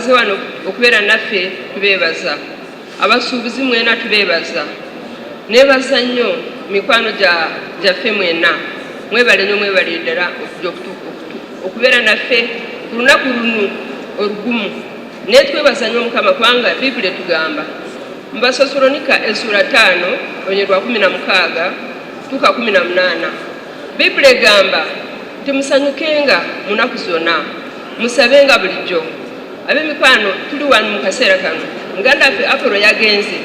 abazize wano okubeera naffe tubeebaza abasuubuzi mwena tubeebaza neebaza nnyo mikwano gyaffe mwena mwebale nnyo mwebale ddala okubeera naffe ku lunaku luno olugumu naye twebaza nnyo Mukama kubanga Bibuli etugamba mu Basesalonika essula 5 onyerwa 16 tuuka 18 Bibuli egamba nti musanyukenga mu nnaku zonna musabenga bulijjo. Ab'emikwano tuli wano mu kaseera kano muganda waffe Apolo yagenze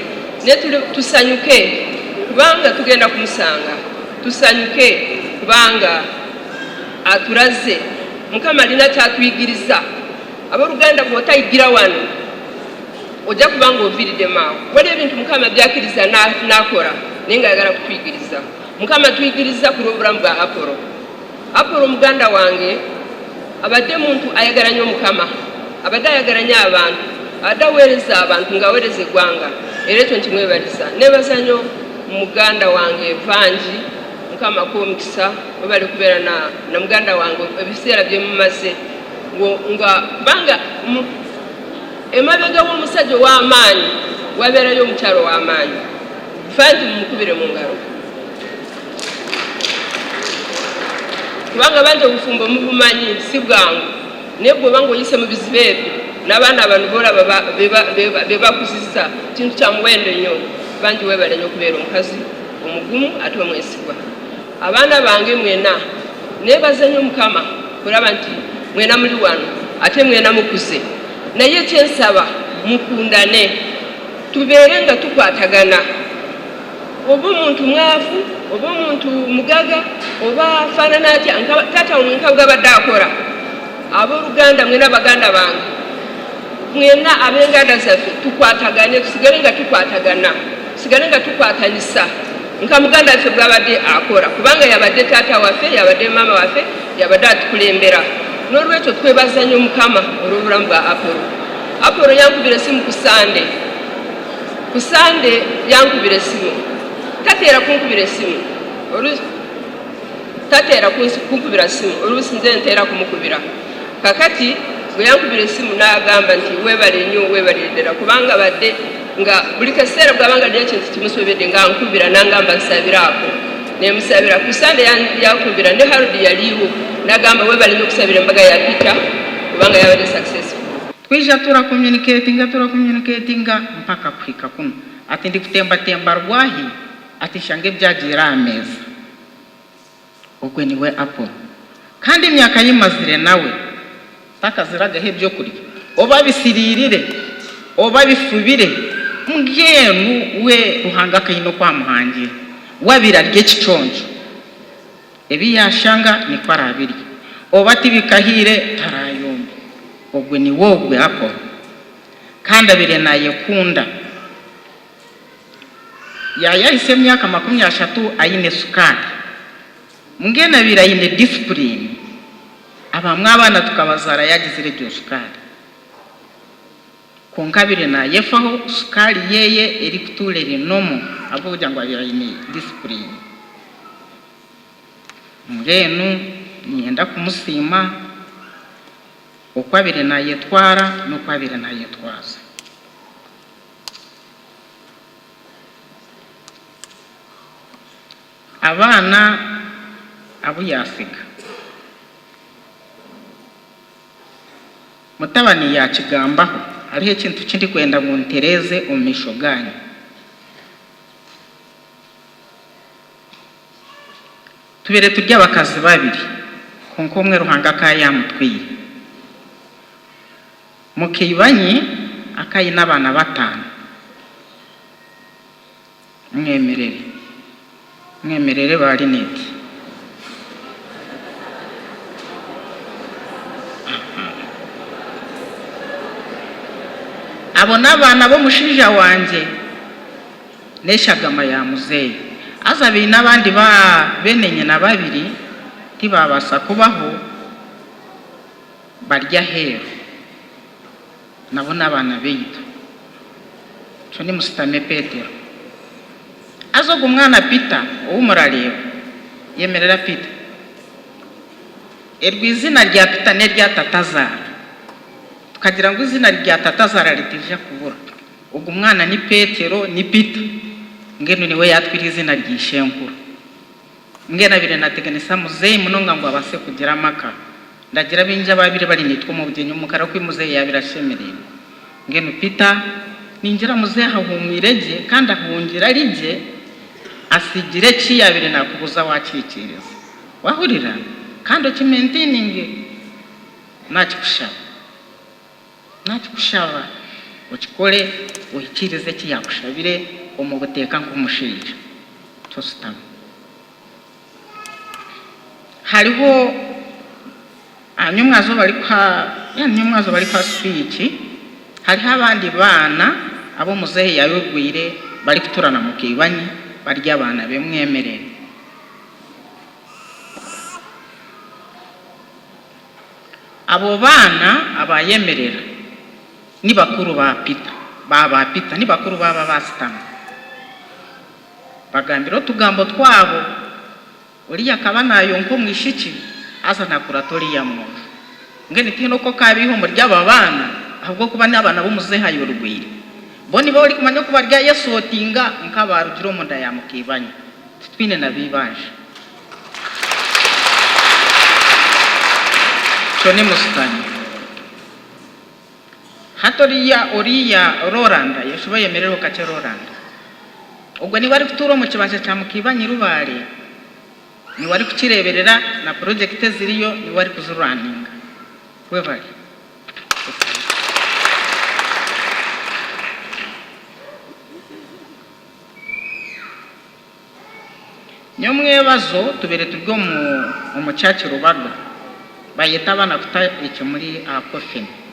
naye tusanyuke kubanga tugenda kumusanga, tusanyuke kubanga atulaze. Mukama alina kyatuyigiriza. Abooluganda bw'otayigira wano ojja kubanga oviiriddemu awo. Waliwo ebintu Mukama byakiriza n'akola naye ng'ayagala kutuyigiriza. Mukama tuyigiriza ku lw'obulamu bwa Apolo. Apolo muganda wange abadde muntu ayagala nnyo Mukama, abadde ayagala nnyo abantu, abadde aweereza abantu ng'aweereza eggwanga, era ekyo nkimwebaliza. Neebaza nnyo muganda wange Vangi, Mukama kw'omukisa webali kubeera na muganda wange ebiseera bye mumaze nga kubanga emabega w'omusajja ow'amaanyi wabeerayo omukyalo w'amaanyi. Vangi mumukubire mu ngalo kubanga bangi obufumbo mubumanyi si bwangu naye bw'oba ng'oyise mu bizibu ebyo n'abaana bano boolaba be bakuzisa kintu kya muwendo nnyo. Bangi weebale nnyo okubeera omukazi omugumu ate omwesigwa. Abaana bange mwena neebaza nnyo Mukama kulaba nti mwena muli wano ate mwena mukuze, naye kyensaba mukundane tubeere nga tukwatagana. Oba omuntu mwavu oba omuntu mugaga oba afaanana atya taata omwenka bw'abadde akola. Abooluganda mwena baganda bange mwena ab'enganda zaffe tukwatagane, tusigale nga tukwatagana, tusigale nga tukwatanisa nka muganda waffe bw'abadde akola kubanga yabadde taata waffe, yabadde maama waffe, yabadde atukulembera. N'olwekyo twebaza nnyo Mukama olw'obulamu bwa Apolo. Apolo yankubira esimu ku Sande yankubira esimu. Tateera kunkubira esimu oluusi nze nteera kumukubira. Kakati bwe yankubira esimu n'agamba nti weebale nnyo weebale ddala kubanga badde nga buli kaseera bw'abanga alina ekintu kimusobedde nga nkubira n'angamba nsabiraako nemusabira. Ku Sande yankubira ne Harudi yaliiwo n'agamba weebale nnyo okusabira embaga ya Peter kubanga yabadde successful. Twija tura communicatinga mpaka kuhika kuno ati ndi kutembatemba rwahi ati shange byagira ameza. Ogwe niwe Apolo kandi imyaka yimazire nawe takaziragaho ebyo kurya oba bisiririre oba bifubire mugenu we ruhanga kayino kwa muhangira wabirarye kiconjo ebi yashanga ni kwarabiri oba tibikahire tarayombe. Ogwe ni wogwe Apolo kandi abire naye kunda yayahise emyaka 30 ayine sukari mungena birayine discipline abamwe abana tukabazara yagizire ryo sukari konkabire naye faho sukari yeye eri kutulere nomo abo kugira ngo birayine discipline. Mungenu nienda kumusima okwabire naye twara nokwabire naye twaza. Abana abo yasiga mutabani yakigambaho hariho ekintu kindi kwenda ngo ntereze omumisho ganyu. Tubere turya abakazi babiri konko omwe ruhanga kayamutwiye mukibanyi akayi n'abana 5 mwemerere bari neti abo n'abana bo mushija wanje neshagama ya muzeyi azabi n'abandi benenye na babiri tibabasa kubaho barya hero nabo n'abana beitu cyo ni musitame Petero azoga umwana Peter uwumurareba yemerera Peter erwizina rya Peter ne rya tatazara ukagira ngo izina rya tata zarariteje kubura ubwo umwana ni Petero ni Pita ngeno niwe yatwira izina ry'ishenkuru ngena bire nateganisa muzeyi munonga ngo abase kugira amaka ndagira binja babiri bari nitwa mu bugenyi umukara ko muzeyi yabirashemereye ngeno Pita ninjira muzeyi ahumwireje kandi ahungira rije asigire kiyabire nakubuza wakikiriza wahurira kandi okimentinge nakikushaba ukikore uhikirize kiyakushabire omubuteka nk'umushije tositama hariho anyumwazo bari kwa speech hariho abandi bana abo muzehe yayogwire bari kuturana mu kibanyi barya abana bemwemerera abo bana abayemerera ni bakuru ba Pita ni bakuru baba basitama bagambira tugambo twabo uriya kabana yonko mwishiki asa na kuratori ya mwo ngene tino ko kabiho mu ry'aba bana ahubwo kuba n'abana bo muzeha y'urugwire boni bo uri kumanya ko barya yesotinga nkabarugiro mu nda ya mukibanye twine nabibaje chone musitani hatoriya oriya Rolanda yeshuba yemerero kace Rolanda ubwo ni bari kuturo mu kibanje cya mukibanye rubare ni wari kukireberera na project ziriyo ni wari kuzuraninga webali nyomwe bazo tubere turyo mu cyaci rubaga bayeta abana kuta iki muri akofini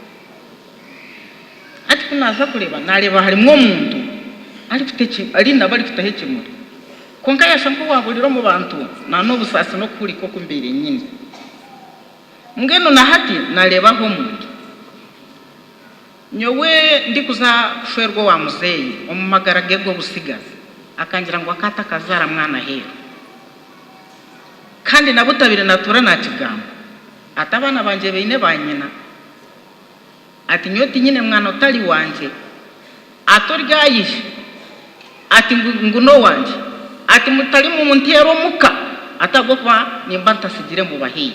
ati kunaza kureba nareba harimo umuntu ari futeke ari ndabari futahe kimuri konka yashanko waburiro mu bantu na no busasi no kuri ko kumbere nyine ngeno na hati narebaho umuntu nyowe ndikuza kushwerwa wa muzeyi omumagarage go busigaza akangira ngo akata kazara mwana hero kandi nabutabire natura na kigamba atabana banje beine banyina ati nyoti nyine mwana utari wanje atoryayish ati nguno wanje ati mutari mu muntero muka atagopfa nimba ntasigire mu bahiye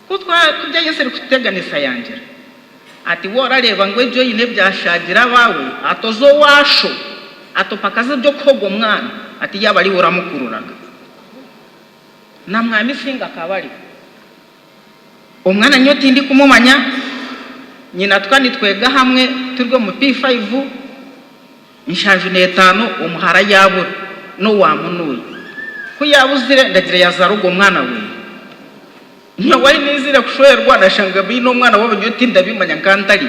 kutwa kujya yeseri kuteganisa yanje ati worareba ngo ejo yine byashagira bawe atozo washo atopakaza byo kogo mwana ati yabari uramukururaga na mwami singa kabari umwana nyoti ndi kumumanya nyina twani twega hamwe turwo mu P5 inshaje netano umuhara yabo no wamunuye ko yabuzire ndagire yazarugo mwana we nyo wari nizire kushwerwa nashanga bino mwana w'abanyoti ndabimanya nkantari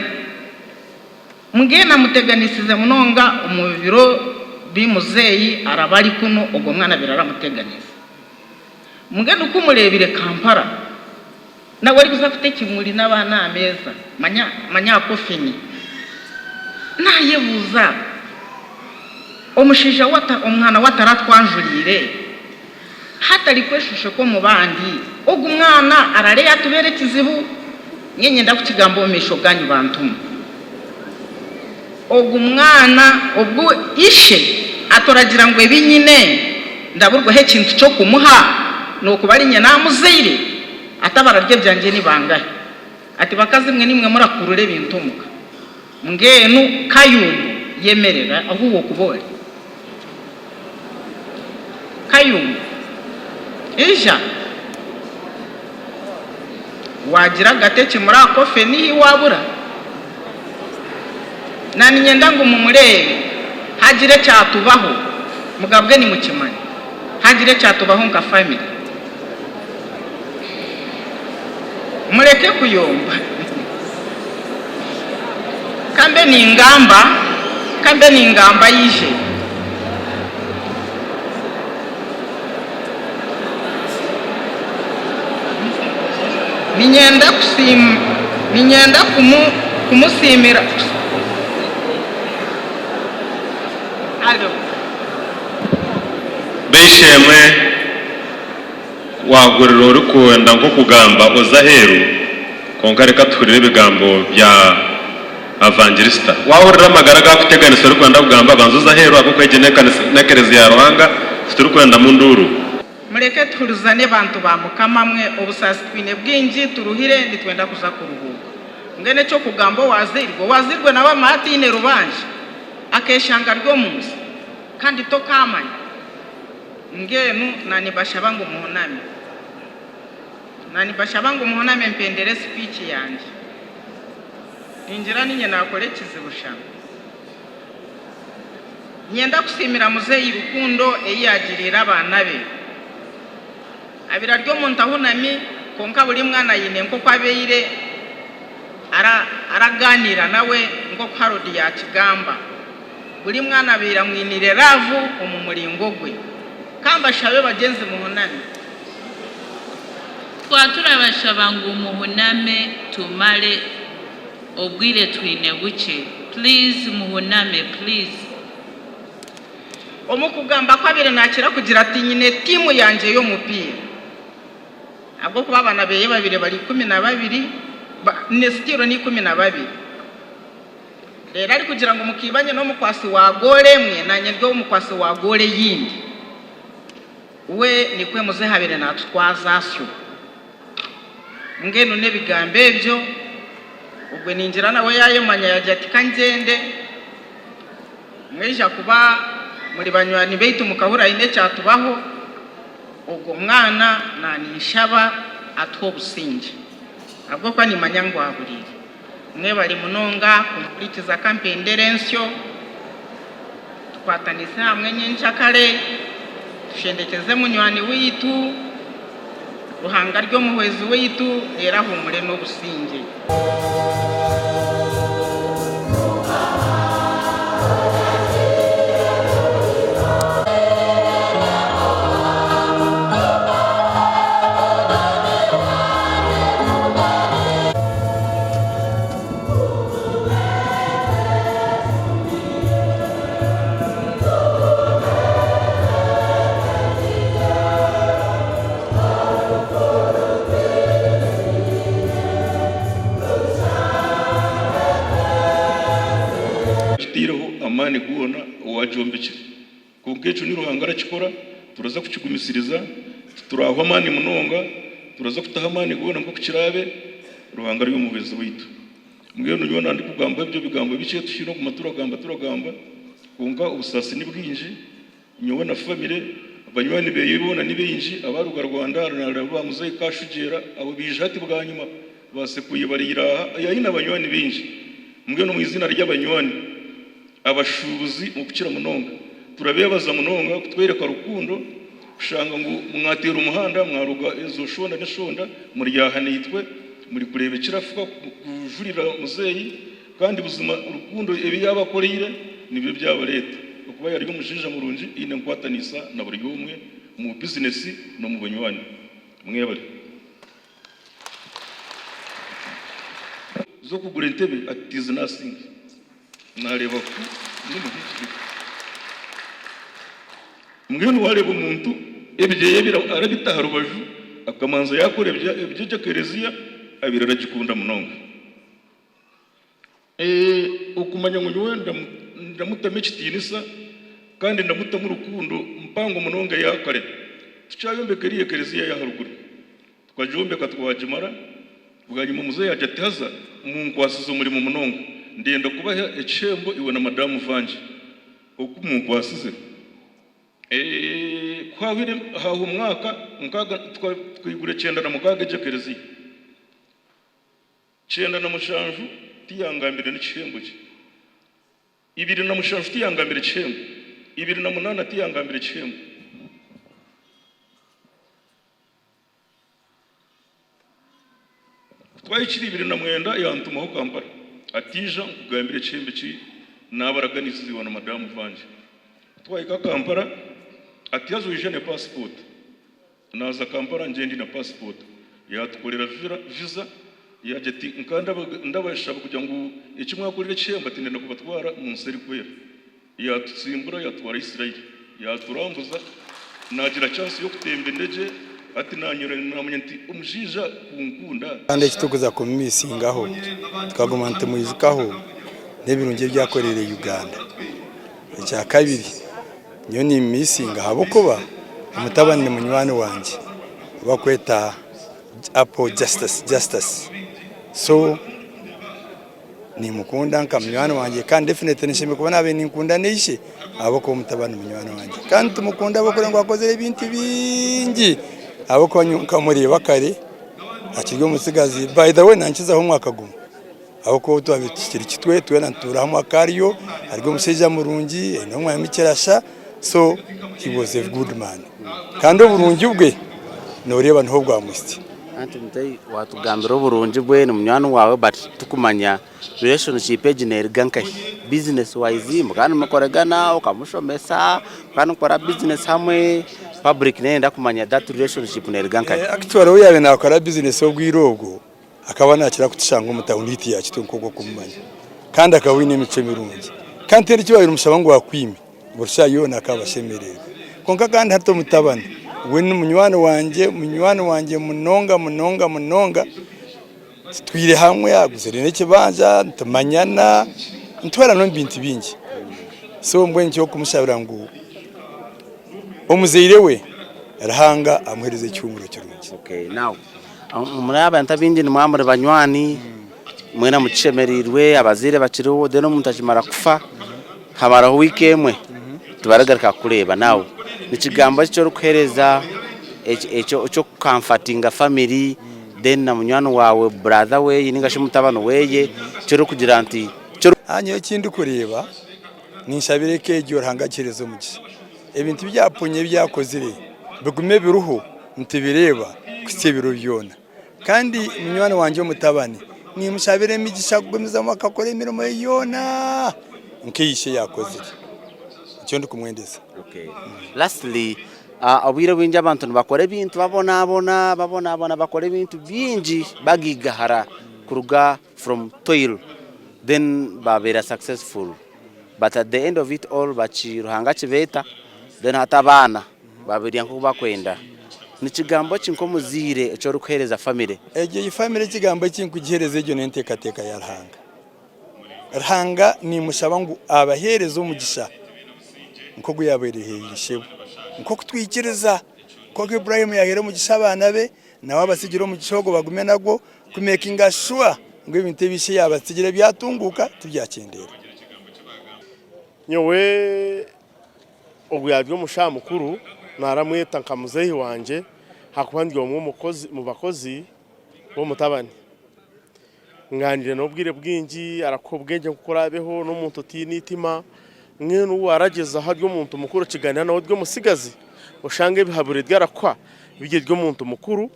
mugena muteganisize munonga umubiro bimuzeyi arabari kuno ubwo mwana birara muteganisa mugena ukumurebire Kampala na wari kuzafite kimuri n'abana ameza manya kofini nayebuza omushija omwana wataratwanjurire hatari kweshushe ko mubandi ubwo umwana arare yatubere kizibu nyenye ndakukigambo mesho ganyu bantu ubwo umwana ubwo ishe atoragira ngo ebinyine ndaburwa he kintu cyo kumuha no kubari nyina muzeire atabara rye byanje ni bangahe ati bakazimwe nimwe murakurure bintumuka ngenu kayumbu yemerera aho uwo kubore kayumbu eja wagira gateke muri akofe ni wabura nani nyenda ngo mumurebe hagire cyatubaho mugabwe ni mukimani hagire cyatubaho nka family mureke kuyomba kambe ni ingamba yije ninyenda kumusimira beshemwe wagurira uri kuwenda nko kugamba oza heru konka reka tuhurire ibigambo bya Evangelista wahurira amagara gakuteganisa uri kwenda kugamba banzuza hero akukwegeneka na Kelezia Ruhanga turi kwenda mu nduru mureke tuhuruzane bantu ba Mukama mwe obusasi twine bwinji turuhire nitwenda kuza kuruhuka ngene cyo kugambo wazirwe nawe matine rubanje akeshanga ryo munsi kandi tokamanya ngenu nani bashabangu muhoname mpendere speech yanje ninjira ninye nakore kizibushana nyenda kusimira muzeyi rukundo eyagirira abana be abira ryo muntu ahunami konka buri mwana yine nko kwabeire araganira nawe ngo parodi ya kigamba buri mwana abira mwinire ravu umumuringo gwe kamba shabe bagenzi muhoname twatura bashabangu muhoname tumale obwire twine buke please muhoname please omukugamba kwabire nakira kugira ati nyine timu yanje yo mupira abwo kuba abana beye babire bari 12 ne stiro ni 12 rero ari kugira ngo mukibanye no mukwasi wa gole mwe nanye ryo mukwasi wa gole yindi we nikwe muze habire natwazasyo ngeno ne bigambe byo ubwo ninjira nawe yayemanya yajati kanjende mweja kuba muri banywani beitu mukahura ine cyatubaho ubwo mwana nanishaba atwo businje abwo kwa ni manyango aburire mwe bari munonga kumurikiza kampenderensyo twatanisa hamwe nyenchakare shendekeze munywani witu ruhanga ryo muhwezi witu rera humure no businje amani kuona wajombekire kungecho ni ruhangara chikora turaza kuchigumisiriza turaho amani munonga turaza kutaha amani kuona ngo kukirabe ruhangara y'umuhezi witu mbweno nyona ndi kugamba ibyo bigambo bice tushino ku matura turagamba kunga ubusasi ni bwinji nyowe na family abanywani beyibona ni benji abaruga Rwanda ba muzeyi kashugera abo bijati bwa nyuma basekuye bariraha yayina abanywani benji mbweno mu izina ry'abanywani abashubuzi mu kukira munonga turabebaza munonga kutwereka rukundo kushanga ngo mwatera umuhanda mwaruga ezo shonda n'eshonda muri yahanitwe muri kurebe kirafuka kujurira muzeyi kandi buzima rukundo ebi yabakoreye nibyo byaba leta okuba yari umujija murunji ine nkwatanisa na buri umwe mu business no mu banywani mwebare zo kugura intebe atize nasingi nareba ku n'umuhiki mwenu wareba umuntu ebye bira arabitaha rubaju akamanza yakorebya ebyo Kelezia abirara gikunda munonga ukumanya ngo nyowe ndamutame kitinisa kandi ndamutama urukundo mpango munonga yakare tucayombekeriye Kelezia ya haruguru twajombeka twajimara bwanyuma muze yajataza mu nkwasizo muri mu munonga ndenda kubaha echembo iwe na madamu Vanje okumunkwasize kwabire haho mwaka nkaga twigure 9 na mukaga je Kelezia 9 na mushanju tiyangambire n'ikihembo cye 2 na mushanju tiyangambire ikihembo 2 na 8 tiyangambire ikihembo twayikiri 2 na 9 yantumaho Kampala atija kugambire ikihembo cyi nabaraganisi zibona madamu Vanje twayika Kampala atiyazo ijane passport naza Kampala ngendi na passport yatukolera visa yajeti nkanda ndabashaba kugira ngo ikimwakorire cyemba tindenda kubatwara mu nseri kwera yatutsimbura yatwara Israel yaturambuza nagira chance yo kutemba indege ati nanyura namanya nti umushiza kunkunda kandi kitukuza kumisingaho tukaguma ntemuyizikaho n'ebirungi byakorere Uganda icya kabiri nyo ni misinga habo kuba umutabani munywani wanje bakweta Apple justice so ni mukunda nkamnywani wanje kandi definitely nishime kubona abe ninkunda nishe abo ko umutabani munywani wanje kandi tumukunda abo ko ngo akozere ibintu bingi abo ko nkamuri bakare akiryo musigazi by the way nankiza ho mwaka gumu abo ko twabikiri kitwe twe nantura hamwe akariyo ariko museja murungi no mwamikerasha so he was a good man kandi uburungi bwe noreba nho bwa musti anti mutei watugambira uburungi bwe ni munywani wawe but tukumanya relationship engineer gankai business wise mukana mukoregana ukamushomesa kandi ukora business hamwe public nenda kumanya that relationship ne gankai actually we yabe nakora business obwirogo akaba nakira kutishanga umutawuniti ya kitunko kumanya kandi akawine imico mirungi kandi teri cyo bayira umushabango wakwimi burusha yona akabashemerera konka kandi hato mutabana we n'umunywani wanje munonga twire hamwe yaguzere n'ikibanja tumanyana ntwara no bintu bingi so mbwe ncyo kumushabira ngo omuzeire we arahanga amuhereze cyumuro kirungi okay now muri abantu abindi ni mwamure banywani mwena mucishemerirwe abazire bakiriho de no mutajimara kufa habaraho wikemwe tubaragaruka kureba nawe nikigambo cyo rukereza cyo comforting family then na munywani wawe brother we yiningashe mutabano weye cyo kugira anti anyo kindi kureba nishabire kejo ruhangakirezo mugi ebintu byaponye byakozire bigume biruho ntibireba kusebiro byona kandi munywani wanje mutabani ni mushabire migisha gumiza makakora imirimo yona nkeyishe yakozire cyo ndikumwendeza okay lastly abwire winja abantu bakore bintu babona bakore bintu bingi bagigahara kuruga from toil then babera successful but at the end of it all bachiruhanga kibeta then hatabana babiriya nko bakwenda nikigambo kinko muzire cyo rukereza family eje family kigambo kinko gihereze ejo nentekateka ya Rhanga ni mushabangu abahereza umugisha nko guyabereheje nko kutwikiriza ko Ibrahim yahere mugisha abana be nawe abasigiro mu gishogo bagume nago kumekinga sure ngo ibintu bishe yabasigire byatunguka tubyakendera nyowe obuyabyo musha mukuru naramweta nkamuzehi wanje hakubandiye mu bakozi bo mutabani nganire nobwire bwingi arakobwenge kukorabeho no muntu tinitima mwenu warageza haryo muntu mukuru kiganira nawe ryo musigazi ushange bihabure ryarakwa bige ryo muntu mukuru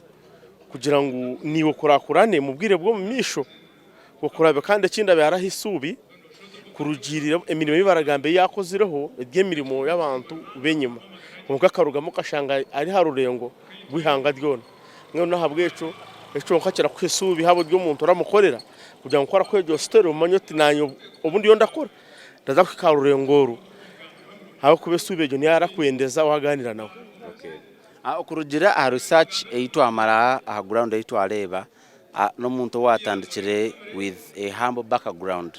kugira ngo niwe kurakurane mubwire bwo mu misho gukurabe kandi kinda byarahisubi kurugirira emirimo y'ibaragambe yakozireho ry'emirimo y'abantu benyuma umuka karugamo kashanga ari harurengo gwihanga ryona ngeno nahabweco eco nkakira kwisubi habo ryo muntu ramukorera kugira ngo kora kwejo stero manyoti nanyo ubundi yo ndakora ndaza kwikarurengoro aho kubesubejo ni yarakwendeza waganira nawe okay okurugira a research eitwa amara a ground eitwa areba no muntu watandikire with a humble background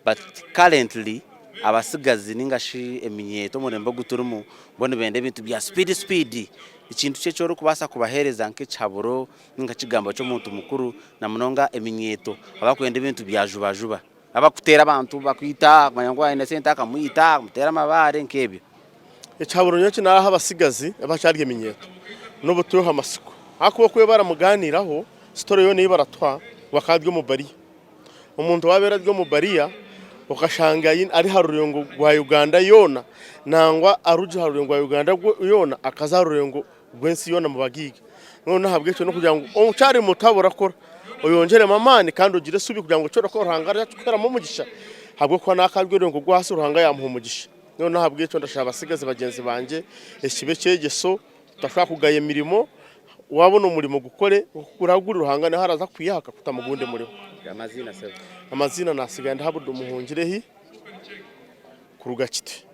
but currently abasigazi ningashi eminyeto murembo guturumu bone bende bintu bya speed ikintu cye cyo kubasa kubahereza nke cyaburo ninga kigamba cyo muntu mukuru na munonga eminyeto abakwende bintu bya juba abakutera abantu bakwita manyangwa ine senta akamwita mutera amabare nkebyo icyaburo nyaki naho abasigazi abacyarye eminyeto no butuyo hamasiko akuba kwe baramuganiraho story yo nibaratwa wakadyo mu bari umuntu wabera ryo mu bariya ukashanga ari harurengo rwa Uganda yona nangwa aruje harurengo rwa Uganda yona akazarurengo gwensi yona mu bagiga none habwecho no kugira ngo umucari mutabura kora oyongere mamani kandi ugire subi kugira ngo cyo ko ruhanga cyukera mu mugisha habwo ko nakabwirengo gwasi ruhanga yamuha umugisha none habwecho ndashaka basigaze bagenzi banje ekibe cyegeso tashaka kugaye mirimo wabona umurimo gukore kuragura ruhanga ne haraza kwiyaka kutamugunde murimo amazina nasigaye ndahabudu muhungirehi kurugakite